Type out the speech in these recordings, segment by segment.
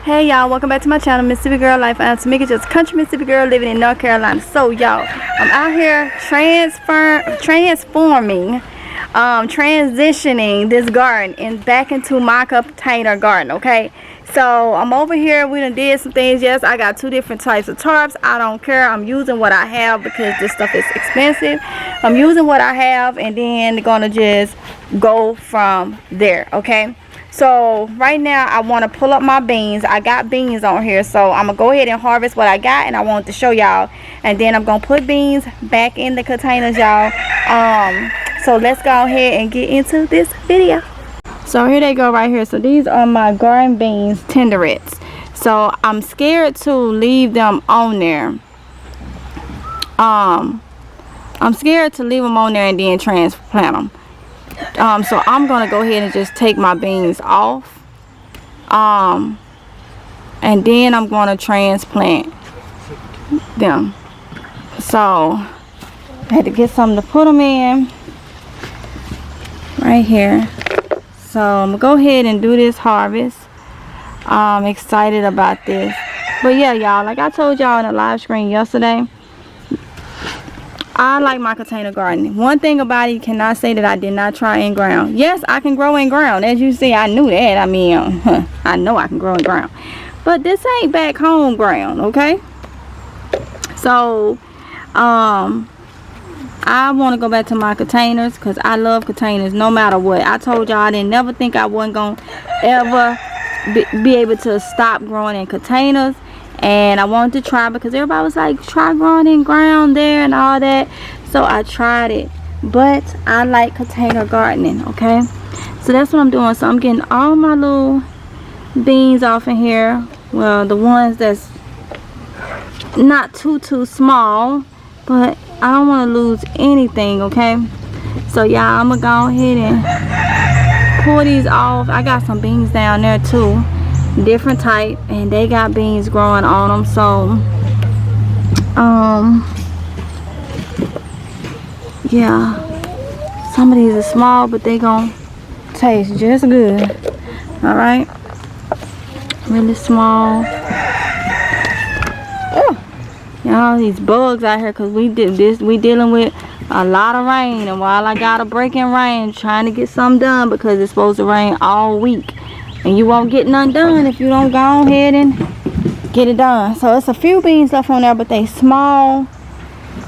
Hey y'all, welcome back to my channel, Mississippi Girl Life. I'm Tamika, just a country Mississippi girl living in North Carolina. So y'all, I'm out here transitioning this garden and back into my container garden, okay? So I'm over here, we done did some things. Yes, I got two different types of tarps. I don't care, I'm using what I have because this stuff is expensive. I'm using what I have and then gonna just go from there, okay? So right now I want to pull up my beans. I got beans on here, so I'm gonna go ahead and harvest what I got, and I want to show y'all, and then I'm gonna put beans back in the containers, y'all. So let's go ahead and get into this video. So here they go right here. So these are my garden beans, tenderets. So I'm scared to leave them on there. I'm scared to leave them on there and then transplant them. So I'm gonna go ahead and just take my beans off, and then I'm gonna transplant them. So I had to get something to put them in right here. So I'm gonna go ahead and do this harvest. I'm excited about this. But yeah, y'all, like I told y'all in the live stream yesterday, I like my container gardening. One thing about it, you cannot say that I did not try in ground. Yes, I can grow in ground. As you see, I knew that. I mean, I know I can grow in ground. But this ain't back home ground, okay? So, I want to go back to my containers because I love containers no matter what. I told y'all I didn't never think I wasn't going to ever be able to stop growing in containers. And I wanted to try because everybody was like, try growing in ground there and all that. So I tried it, but I like container gardening, okay? So that's what I'm doing. So I'm getting all my little beans off in here. Well, the ones that's not too small, but I don't want to lose anything, okay? So y'all, I'm gonna go ahead and pull these off. I got some beans down there too, different type, and they got beans growing on them. So yeah, some of these are small, but they gonna taste just good. All right, really small. Y'all, these bugs out here, because we dealing with a lot of rain, and while I got a break in rain, trying to get something done because it's supposed to rain all week. And you won't get none done if you don't go ahead and get it done. So it's a few beans left on there, but they small.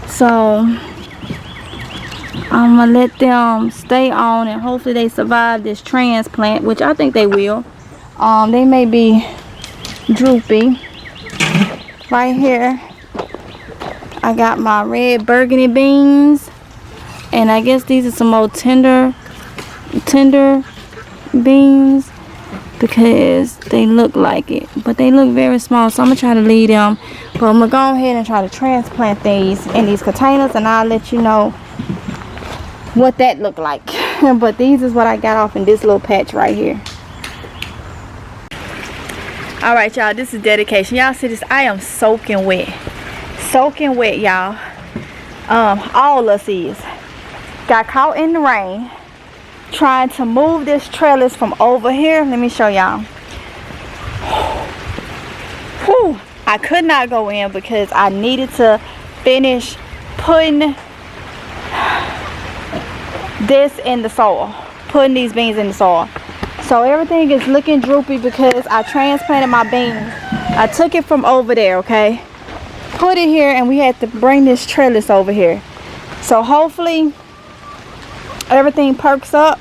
So I'm gonna let them stay on, and hopefully they survive this transplant, which I think they will. They may be droopy. Right here I got my red burgundy beans, and I guess these are some more tender beans, because they look like it, but they look very small. So I'm gonna try to leave them, but I'm gonna go ahead and try to transplant these in these containers, and I'll let you know what that look like. But these is what I got off in this little patch right here. All right, y'all, this is dedication. Y'all see this? I am soaking wet, y'all. All of us is got caught in the rain trying to move this trellis from over here. Let me show y'all. Whew, I could not go in because I needed to finish putting this in the soil, putting these beans in the soil. So everything is looking droopy because I transplanted my beans. I took it from over there, okay, put it here, and we had to bring this trellis over here. So hopefully everything perks up,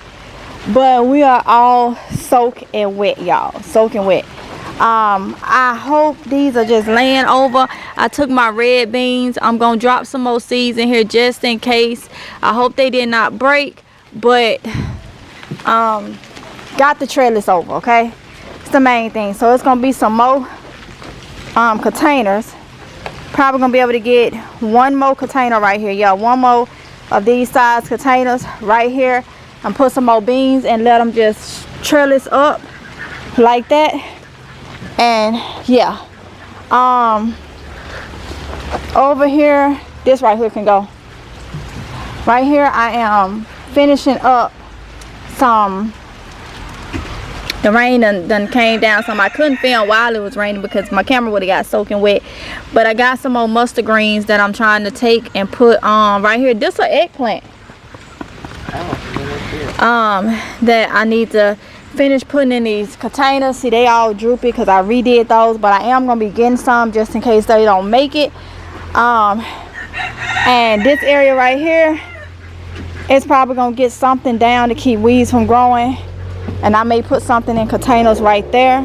but we are all soaked and wet, y'all, soaking wet. I hope these are just laying over. I took my red beans. I'm gonna drop some more seeds in here just in case. I hope they did not break, but got the trellis over, okay? It's the main thing. So it's gonna be some more containers. Probably gonna be able to get one more container right here, y'all. One more of these size containers right here, and put some more beans and let them just trellis up like that. And yeah, over here, this right here can go. Right here I am finishing up some The rain done came down some. I couldn't film while it was raining because my camera would have got soaking wet. But I got some more mustard greens that I'm trying to take and put right here. This is an eggplant. That I need to finish putting in these containers. See, they all droopy because I redid those, but I am gonna be getting some just in case they don't make it. And this area right here, it's probably gonna get something down to keep weeds from growing, and I may put something in containers right there.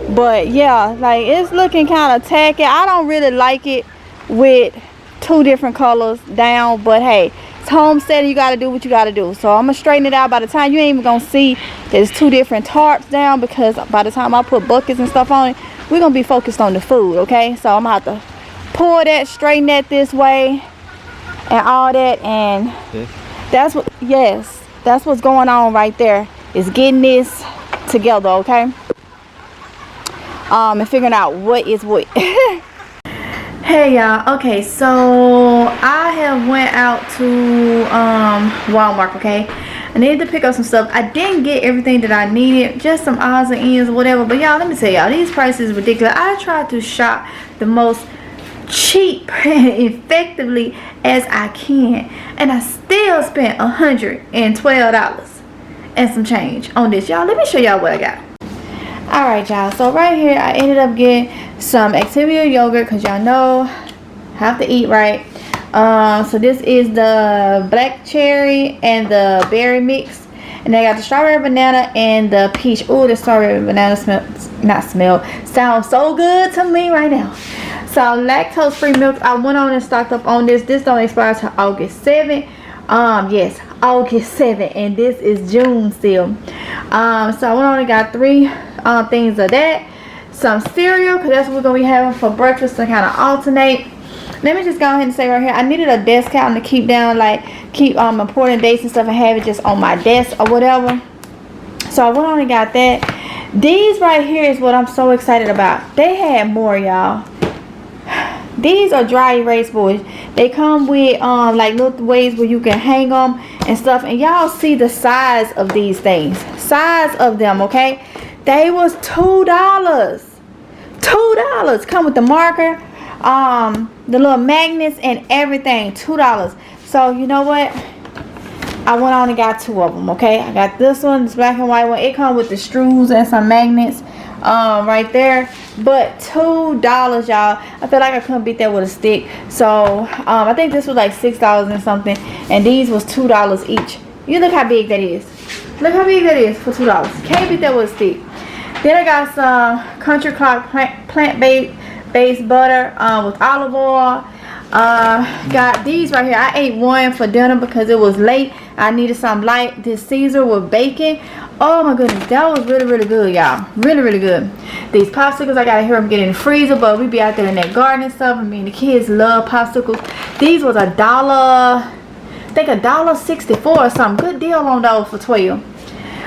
But yeah, like, it's looking kind of tacky. I don't really like it with two different colors down, but hey, it's homesteading. You got to do what you got to do. So I'm gonna straighten it out. By the time, you ain't even gonna see there's two different tarps down, because by the time I put buckets and stuff on it, we're gonna be focused on the food. Okay, so I'm gonna have to pour that, straighten that this way and all that, and that's what, yes, that's what's going on right there, is getting this together. Okay, and figuring out what is what. Hey y'all, okay, so I have went out to Walmart. Okay, I needed to pick up some stuff. I didn't get everything that I needed, just some odds and ends or whatever, but y'all, let me tell y'all, these prices is ridiculous. I tried to shop the most cheap and effectively as I can, and I still spent $112 and some change on this. Y'all, let me show y'all what I got. All right, y'all, so right here I ended up getting some Activia yogurt, because y'all know have to eat right. So this is the black cherry and the berry mix, and I got the strawberry banana and the peach. Oh, the strawberry banana sounds so good to me right now. So lactose free milk, I went on and stocked up on this. This don't expire till August 7th. Yes, August 7th, and this is June still. So I went on and got 3 things of that. Some cereal, because that's what we're gonna be having for breakfast to kind of alternate. Let me just go ahead and say right here, I needed a desk counter to keep down, like keep important dates and stuff and have it just on my desk or whatever. So I went on and got that. These right here is what I'm so excited about. They had more, y'all. These are dry erase boards. They come with like little ways where you can hang them and stuff, and y'all see the size of these things, size of them. Okay, they was $2. $2. Come with the marker, the little magnets and everything. $2. So you know what, I went on and got 2 of them. Okay, I got this one, this black and white one. It comes with the screws and some magnets right there, but $2, y'all. I feel like I couldn't beat that with a stick. So I think this was like $6 and something, and these was $2 each. You look how big that is. Look how big that is for $2. Can't beat that with a stick. Then I got some Country Club plant-based butter with olive oil. Got these right here. I ate one for dinner because it was late. I needed something light. This Caesar with bacon. Oh my goodness, that was really good, y'all. Really good. These popsicles, I gotta hear them get in the freezer, but we be out there in that garden and stuff. I mean, the kids love popsicles. These was $1, I think $1.64 or something. Good deal on those for 12.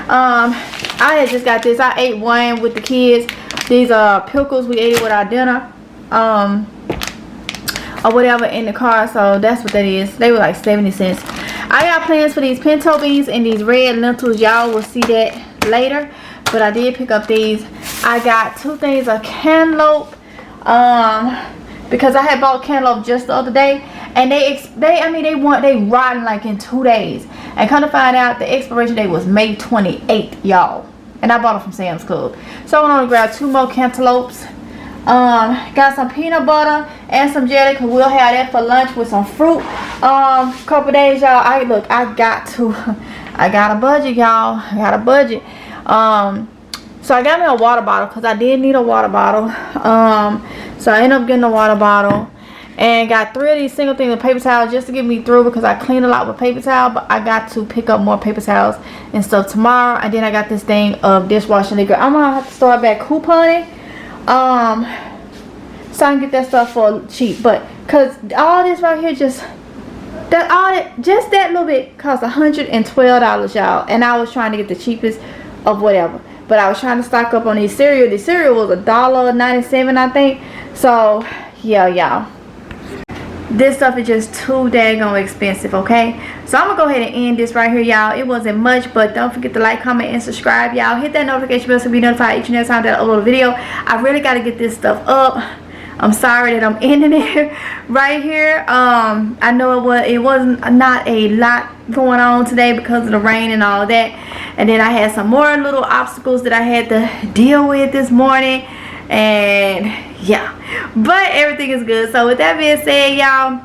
I had just got this. I ate one with the kids. These are pickles. We ate it with our dinner. Or whatever in the car, so that's what that is. They were like 70 cents. I got plans for these pinto beans and these red lentils. Y'all will see that later, but I did pick up these. I got 2 things of cantaloupe, because I had bought cantaloupe just the other day, and they rotten like in 2 days, and come to find out the expiration date was May 28th, y'all, and I bought them from Sam's Club. So I went on to grab 2 more cantaloupes. Got some peanut butter and some jelly, because we'll have that for lunch with some fruit. Couple days, y'all. I got a budget, y'all. I got a budget. So I got me a water bottle, because I did need a water bottle. So I ended up getting a water bottle, and got 3 of these single things of paper towels just to get me through, because I clean a lot with paper towel, but I got to pick up more paper towels and stuff tomorrow. And then I got this thing of dishwashing liquor. I'm gonna have to start back couponing, so I can get that stuff for cheap. But cause all this right here, just that little bit cost $112, y'all, and I was trying to get the cheapest of whatever, but I was trying to stock up on these cereal. The cereal was $1.97, I think. So yeah, y'all, this stuff is just too daggone expensive, okay? So I'm gonna go ahead and end this right here, y'all. It wasn't much, but don't forget to like, comment, and subscribe, y'all. Hit that notification bell so be notified each and every time that I upload a video. I really got to get this stuff up. I'm sorry that I'm ending it right here. I know it wasn't not a lot going on today because of the rain and all that, and then I had some more little obstacles that I had to deal with this morning, and yeah, but everything is good. So with that being said, y'all,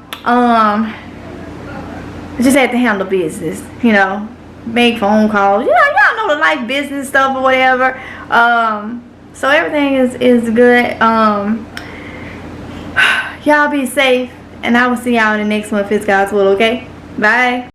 just had to handle business, you know, make phone calls, you know, y'all know the life business stuff or whatever. So everything is good. Y'all be safe, and I will see y'all in the next one if it's God's will, okay? Bye.